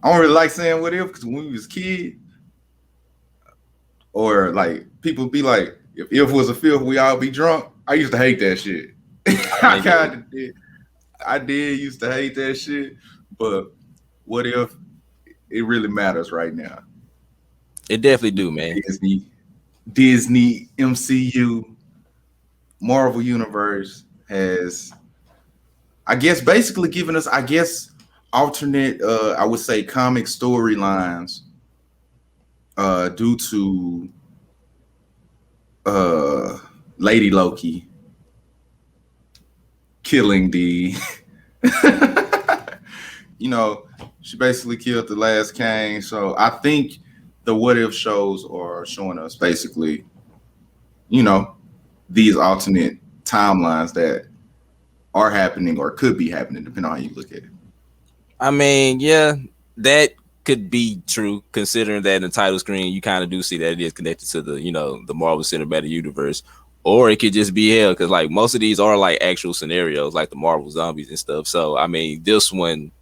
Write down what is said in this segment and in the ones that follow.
I don't really like saying what if because when we was kids, or like people be like, if was a fifth, we all be drunk. I used to hate that shit. I I mean, kind of did. I did used to hate that shit, but what if it really matters right now? it definitely do, man. Disney, Disney, MCU, Marvel Universe has, I guess, basically given us, I guess, alternate, I would say, comic storylines due to uh, Lady Loki killing the, you know, she basically killed the last king. So I think the what if shows are showing us basically, you know, these alternate timelines that are happening or could be happening, depending on how you look at it. I mean, yeah, that could be true, considering that in the title screen you kind of do see that it is connected to the, the Marvel Cinematic Universe. Or it could just be hell, because like most of these are like actual scenarios, like the Marvel zombies and stuff. So I mean, this one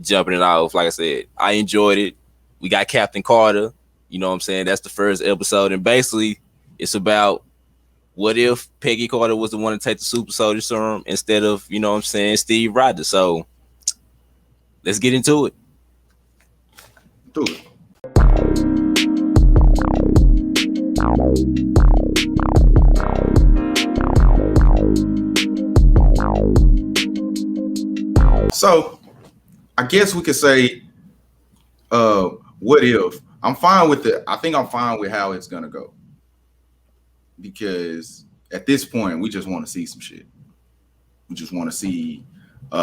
jumping it off, like I said, I enjoyed it. We got Captain Carter, you know what I'm saying? That's the first episode, and basically it's about what if Peggy Carter was the one to take the super soldier serum instead of, you know what I'm saying, Steve Rogers. So let's get into it. Do it. So I guess we could say, what if? I'm fine with it. I think I'm fine with how it's gonna go because at this point we just want to see some shit. We just want to see, we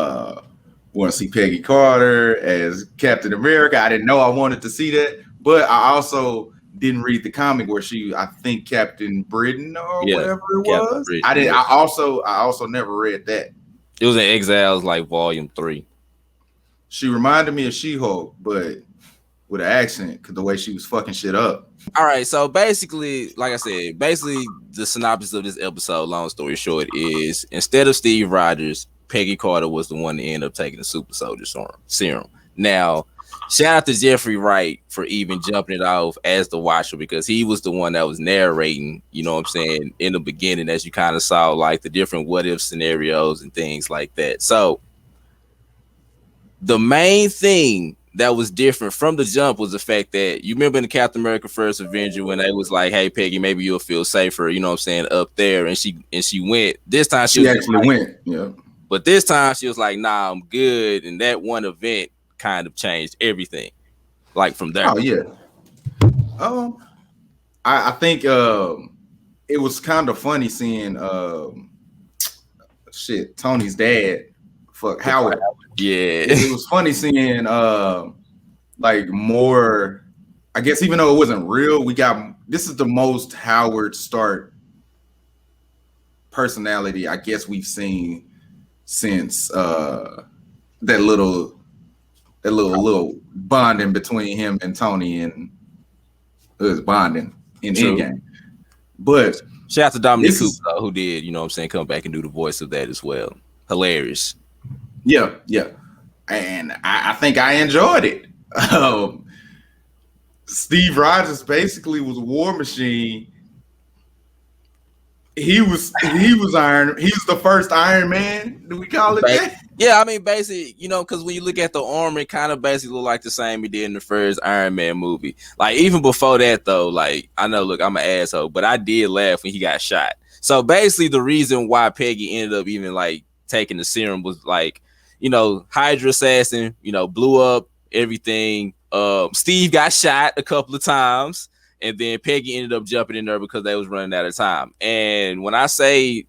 want to see Peggy Carter as Captain America. I didn't know I wanted to see that, but I also didn't read the comic where she, I think Captain Britain or whatever it was. Britain, I didn't. Yeah. I also never read that. It was in Exiles, like Volume 3. She reminded me of She-Hulk, but with an accent, because the way she was fucking shit up. All right, so basically, like I said, the synopsis of this episode, long story short, is instead of Steve Rogers, Peggy Carter was the one to end up taking the super soldier serum. Now, shout out to Jeffrey Wright for even jumping it off as the Watcher, because he was the one that was narrating, you know what I'm saying, in the beginning, as you kind of saw like the different what if scenarios and things like that. So the main thing that was different from the jump was the fact that you remember in the Captain America First Avenger when they was like, hey Peggy, maybe you'll feel safer, you know what I'm saying, up there, and she went. This time she actually like, went, yeah. But this time she was like, nah, I'm good. And that one event kind of changed everything. Like from there. Oh yeah. I think it was kind of funny seeing Tony's dad, fuck Howard. Yeah. It was funny seeing like more, I guess, even though it wasn't real, this is the most Howard Stark personality I guess we've seen since that little bonding between him and Tony, and it was bonding in Endgame. But shout out to Dominic Cooper, who did, you know what I'm saying, come back and do the voice of that as well. Hilarious. Yeah. And I think I enjoyed it. Steve Rogers basically was War Machine. He was Iron. He was the first Iron Man. Do we call it that? Yeah, I mean, basically, you know, because when you look at the armor, it kind of basically look like the same he did in the first Iron Man movie. Like, even before that, though, like, I know, look, I'm an asshole, but I did laugh when he got shot. So basically, the reason why Peggy ended up even like taking the serum was like, you know, Hydra assassin, you know, blew up everything. Steve got shot a couple of times. And then Peggy ended up jumping in there because they was running out of time. And when I say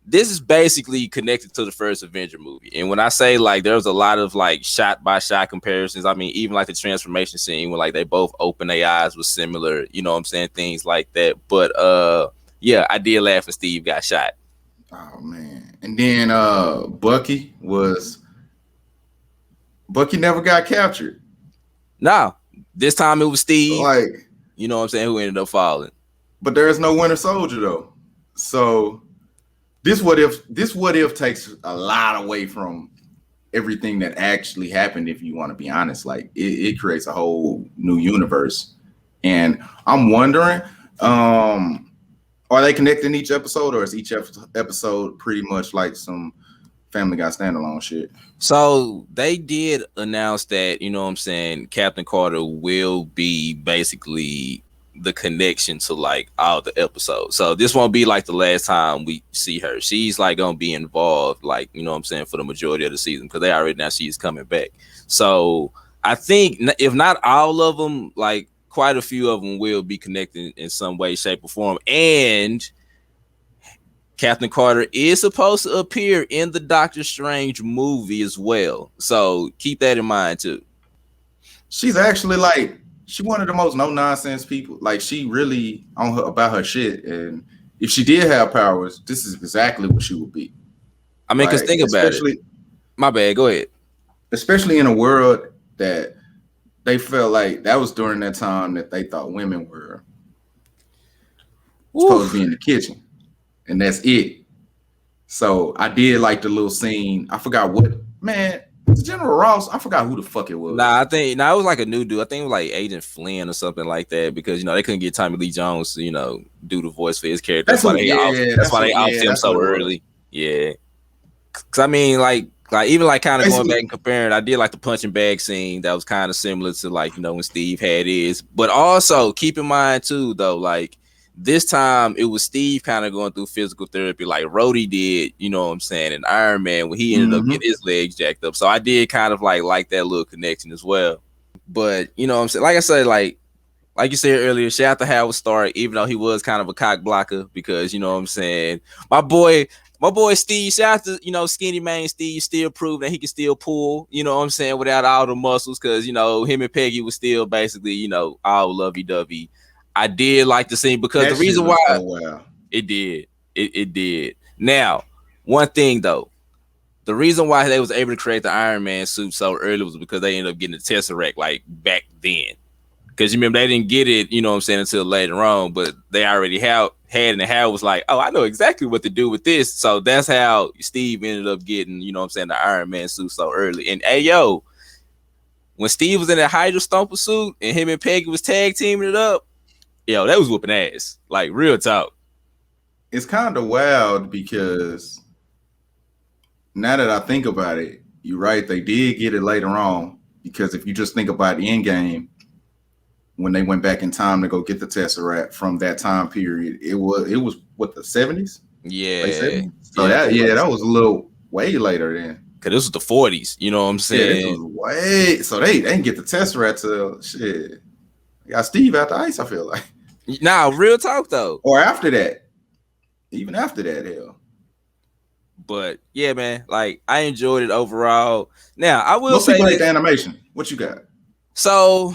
this is basically connected to the first Avenger movie, and when I say like there's a lot of like shot by shot comparisons, I mean even like the transformation scene when like they both open their eyes was similar, you know what I'm saying, things like that. But yeah, I did laugh when Steve got shot. Oh man. And then Bucky never got captured. No, this time it was Steve. Like, you know what I'm saying, who ended up falling. But there is no Winter Soldier though. So this what if takes a lot away from everything that actually happened. If you want to be honest, like it creates a whole new universe. And I'm wondering, are they connecting each episode, or is each episode pretty much like some Family Guy standalone shit? So they did announce that, you know what I'm saying, Captain Carter will be basically the connection to like all the episodes. So this won't be like the last time we see her. She's like gonna be involved, like, you know what I'm saying, for the majority of the season, because they already now she's coming back. So I think if not all of them, like quite a few of them will be connected in some way, shape, or form. And Captain Carter is supposed to appear in the Doctor Strange movie as well. So keep that in mind too. She's actually like, she one of the most no nonsense people. Like, she really on her about her shit. And if she did have powers, this is exactly what she would be. I mean, because like, think about it. My bad. Go ahead. Especially in a world that they felt like that was during that time that they thought women were supposed to be in the kitchen. And that's it. So I did like the little scene. I forgot what, man, it's General Ross. I forgot who the fuck it was. Nah, it was like a new dude. I think it was like Agent Flynn or something like that, because you know they couldn't get Tommy Lee Jones to, you know, do the voice for his character. That's why they offed him so early. Yeah. Cause I mean, like even like kind of going back and comparing, I did like the punching bag scene that was kind of similar to, like, you know, when Steve had his. But also keep in mind too, though, like, this time it was Steve kind of going through physical therapy like Rhodey did, you know what I'm saying, and Iron Man when he ended up getting his legs jacked up. So I did kind of like that little connection as well. But you know what I'm saying, like I said, like you said earlier, shout out to Howard Stark, even though he was kind of a cock blocker, because you know what I'm saying, my boy Steve, shout out to, you know, Skinny Man Steve, still proved that he can still pull, you know what I'm saying, without all the muscles, because, you know, him and Peggy was still basically, you know, all lovey-dovey. I did like the scene because the reason why it did. Now, one thing though, the reason why they was able to create the Iron Man suit so early was because they ended up getting the Tesseract like back then. Because you remember they didn't get it, you know what I'm saying, until later on, but they already had it, and Hal was like, oh, I know exactly what to do with this. So that's how Steve ended up getting, you know what I'm saying, the Iron Man suit so early. And hey, yo, when Steve was in that Hydra Stomper suit and him and Peggy was tag teaming it up, yo, that was whooping ass. Like, real talk. It's kind of wild because now that I think about it, you're right. They did get it later on, because if you just think about the end game, when they went back in time to go get the Tesseract from that time period, it was what, the 70s? Yeah. 70s? So that was a little way later then. Cause this was the 40s, you know what I'm saying? Yeah, so they didn't get the Tesseract till shit. They got Steve out the ice, I feel like. Nah, real talk though. Or after that. Even after that, hell. But yeah, man, like I enjoyed it overall. Now I will Most say people hate the animation. What you got? So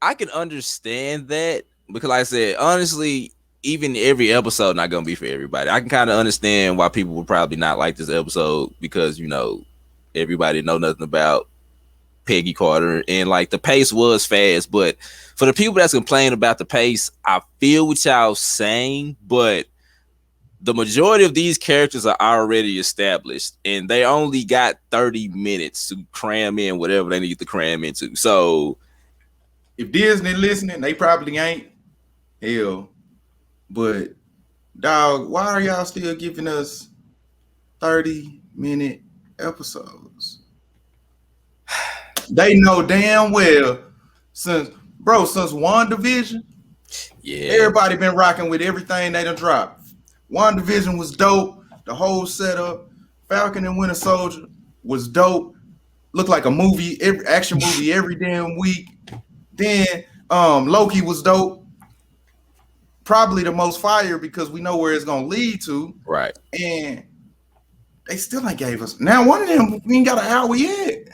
I can understand that, because like I said, honestly, even every episode not gonna be for everybody. I can kind of understand why people would probably not like this episode, because, you know, everybody know nothing about Peggy Carter, and like the pace was fast. But for the people that's complaining about the pace, I feel what y'all saying, but the majority of these characters are already established, and they only got 30 minutes to cram in whatever they need to cram into. So if Disney listening, they probably ain't. Hell, but dog, why are y'all still giving us 30-minute episodes? They know damn well since WandaVision, everybody been rocking with everything they done dropped. WandaVision was dope. The whole setup, Falcon and Winter Soldier was dope. Looked like a movie, action movie every damn week. Then Loki was dope. Probably the most fire, because we know where it's gonna lead to. Right. And they still ain't gave us. Now one of them, we ain't got an hour yet.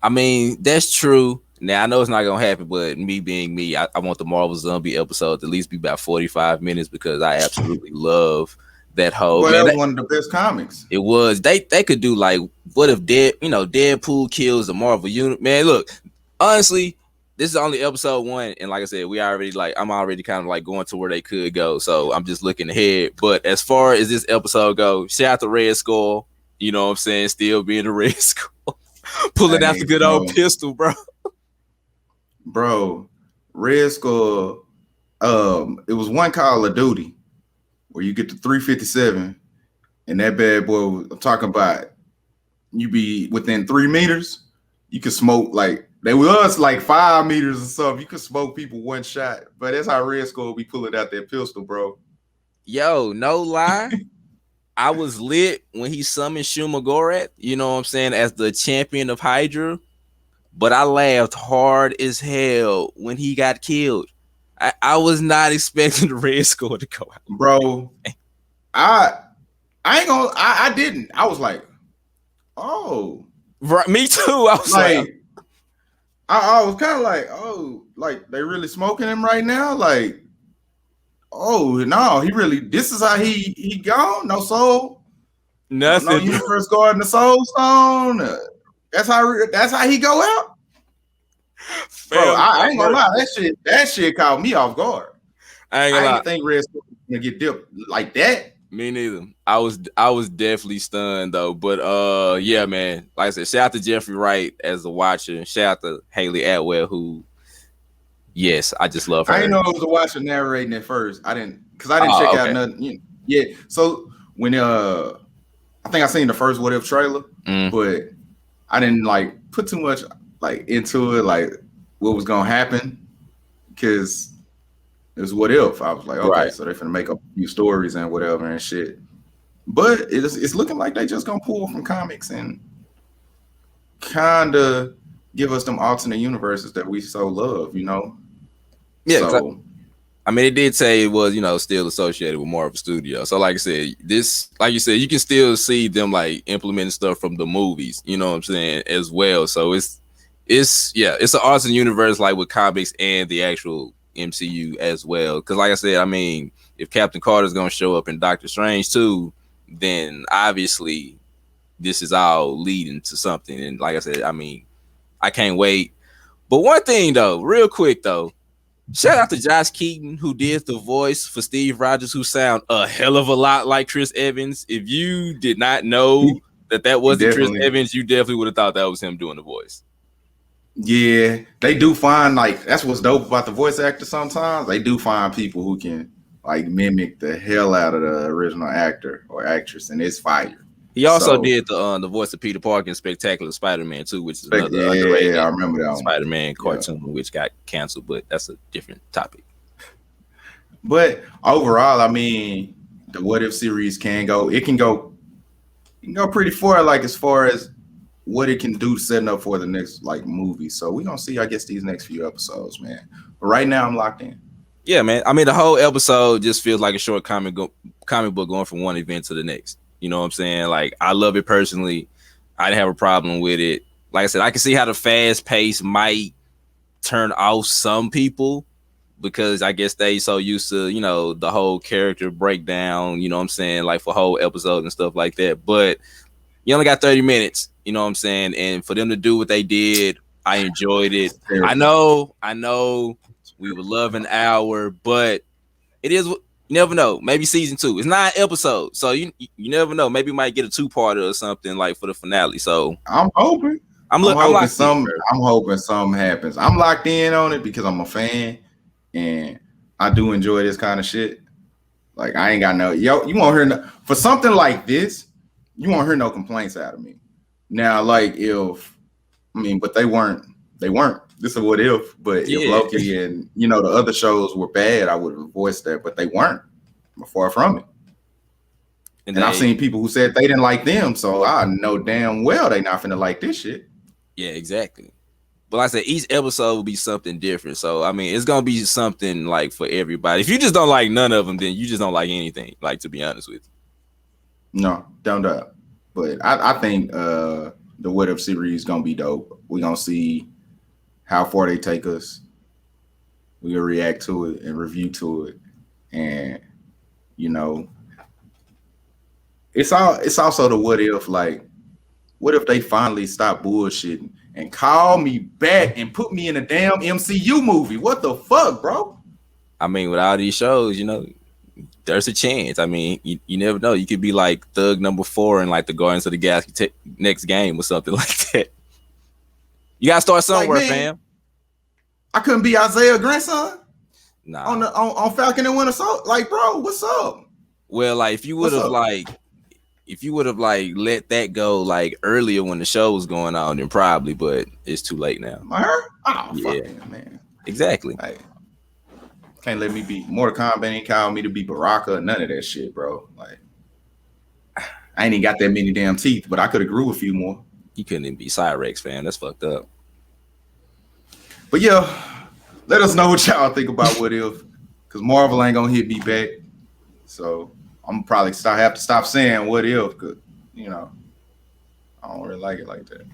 I mean, that's true. Now I know it's not gonna happen, but me being me, I want the Marvel Zombie episode to at least be about 45 minutes, because I absolutely love that whole. Well, that was one of the best comics. It was. They could do like, what if Deadpool kills the Marvel unit? Man, look, honestly, this is only episode 1, and like I said, I'm already kind of like going to where they could go. So I'm just looking ahead. But as far as this episode goes, shout out to Red Skull. You know what I'm saying? Still being a Red Skull. Pulling out the Hey, good old pistol, bro. Bro, Red Skull, it was one Call of Duty where you get the 357 and that bad boy, I'm talking about, you be within 3 meters, you could smoke like they was like 5 meters or something. You could smoke people one shot, but that's how Red Skull be pulling out that pistol, bro. Yo, no lie. I was lit when he summoned Shumagorat, you know what I'm saying, as the champion of Hydra. But I laughed hard as hell when he got killed. I was not expecting the Red Skull to go out. Bro, I ain't gonna, I didn't. I was like, oh. Right, me too. I was like I was kind of like, oh, like they really smoking him right now? Like, oh no, he really, this is how he gone? No soul? nothing. No universe guarding the soul stone. That's how he go out. Bro, I ain't gonna lie, that shit caught me off guard. I didn't think Red Skull gonna get dipped like that. Me neither. I was definitely stunned though. But yeah, man. Like I said, shout out to Jeffrey Wright as the watcher. Shout out to Haley Atwell, who, yes, I just love her. I didn't know it was the watcher narrating at first. I didn't check out nothing. You know, yeah. So when I think I seen the first What If trailer, but I didn't like put too much like into it, like what was gonna happen, because it was What If. I was like, okay, so they're finna make up a few stories and whatever and shit. But it's looking like they just gonna pull from comics and kind of give us them alternate universes that we so love, you know? Yeah. So, I mean, it did say it was, you know, still associated with Marvel Studios. So like I said, this, like you said, you can still see them like implementing stuff from the movies, you know what I'm saying, as well. So it's an alternate universe like with comics and the actual MCU as well. Because like I said, I mean, if Captain Carter's gonna show up in Doctor Strange too, then obviously this is all leading to something. And like I said, I mean, I can't wait. But one thing though, real quick though, shout out to Josh Keaton, who did the voice for Steve Rogers, who sound a hell of a lot like Chris Evans. If you did not know that wasn't Chris Evans, you definitely would have thought that was him doing the voice. Yeah, they do find, like, that's what's dope about the voice actor sometimes. They do find people who can like mimic the hell out of the original actor or actress, and it's fire. He also did the voice of Peter Parker in Spectacular Spider-Man 2, which is another underrated I remember that Spider-Man cartoon, which got canceled, but that's a different topic. But overall, I mean, the What If series can go pretty far, like as far as what it can do setting up for the next like movie. So we're gonna see, I guess, these next few episodes, man. But right now I'm locked in. Yeah, man. I mean, the whole episode just feels like a short comic book going from one event to the next. You know what I'm saying? Like, I love it personally. I didn't have a problem with it. Like I said, I can see how the fast pace might turn off some people because I guess they so used to, you know, the whole character breakdown, you know what I'm saying, like for whole episodes and stuff like that. But you only got 30 minutes, you know what I'm saying? And for them to do what they did, I enjoyed it. I know we would love an hour, but it is, you never know. Maybe season 2. It's 9 episodes, so you never know. Maybe we might get a 2-parter or something like for the finale. So I'm hoping. I'm hoping something happens. I'm locked in on it because I'm a fan and I do enjoy this kind of shit. Like, I ain't got you won't hear for something like this, you won't hear no complaints out of me. Now, like but they weren't. This is What If, but if Loki and the other shows were bad, I would have voiced that, but they weren't. I'm far from it. And I've seen people who said they didn't like them, so I know damn well they not finna like this shit. Yeah, exactly. But like I said, each episode will be something different. So I mean, it's gonna be something like for everybody. If you just don't like none of them, then you just don't like anything. Like, to be honest with you. No, don't doubt. But I think the What If series is gonna be dope. We're gonna see how far they take us. We'll react to it and review to it. And it's also the what if, like, what if they finally stop bullshitting and call me back and put me in a damn MCU movie? What the fuck, bro? I mean, with all these shows, there's a chance. I mean, you never know. You could be like Thug number 4 in like the Guardians of the Galaxy next game or something like that. You gotta start somewhere, Like, man, fam. I couldn't be Isaiah grandson Nah. on Falcon and Winter Soldier. Like, bro, what's up? Well, like if you would have let that go like earlier when the show was going on, then probably, but it's too late now. Her? Oh, Yeah. fuck him, man. Exactly. Like, can't let me be Mortal Kombat ain't call me to be Baraka or none of that shit, bro. Like, I ain't even got that many damn teeth, but I could have grew a few more. You couldn't even be Cyrex, fam. That's fucked up. But yeah, let us know what y'all think about What If, because Marvel ain't gonna hit me back. So I'm probably have to stop saying What If, because I don't really like it like that.